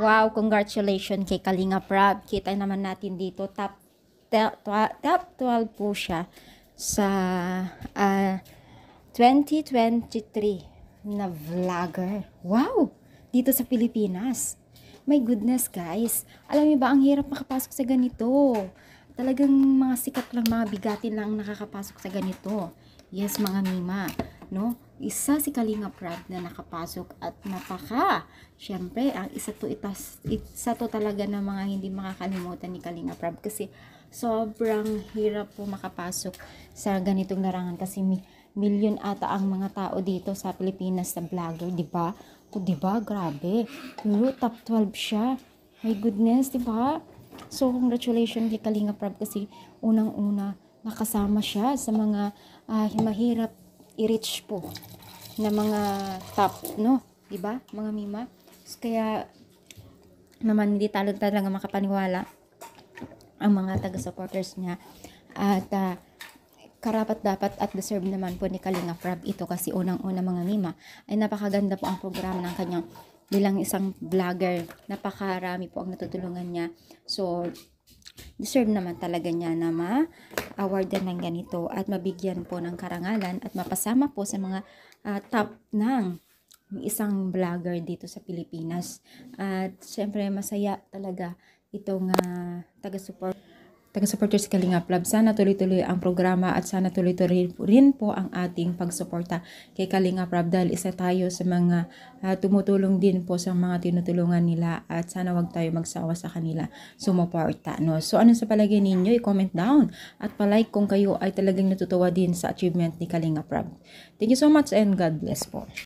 Wow, congratulations kay Kalinga Prab. Kita naman natin dito, top 12 po siya sa 2023 na vlogger. Wow! Dito sa Pilipinas. My goodness, guys. Alam niyo ba, ang hirap makapasok sa ganito. Talagang mga sikat lang, mga bigatin lang nakakapasok sa ganito. Yes, mga mima. No? Isa si Kalinga Prab na nakapasok at syempre, ang isa to talaga na mga hindi makakalimutan ni Kalinga Prab kasi sobrang hirap po makapasok sa ganitong larangan kasi million ata ang mga tao dito sa Pilipinas na vlogger, di ba? O, di ba? Grabe. Pero top 12 siya. My goodness, di ba? So, congratulations kay Kalinga Prab kasi unang-una nakasama siya sa mga mahirap i-reach po na mga top, no? Di ba? Mga mima. So, kaya naman hindi talaga makapaniwala ang mga taga-supporters niya at karapat dapat at deserve naman po ni Kalinga Prab ito kasi unang-una mga mima ay napakaganda po ang programa ng kanyang bilang isang vlogger. Napakarami po ang natutulungan niya. So, deserve naman talaga niya na ma-awardan ng ganito at mabigyan po ng karangalan at mapasama po sa mga top ng isang vlogger dito sa Pilipinas. At syempre masaya talaga itong taga-supporters Kalinga Prab. Sana tuloy-tuloy ang programa at sana tuloy-tuloy rin po ang ating pagsuporta kay Kalinga Prab dahil isa tayo sa mga tumutulong din po sa mga tinutulungan nila at sana wag tayo magsawa sa kanila sumuporta. No? So ano sa palagay ninyo? I-comment down at palike kung kayo ay talagang natutuwa din sa achievement ni Kalinga Prab. Thank you so much and God bless po.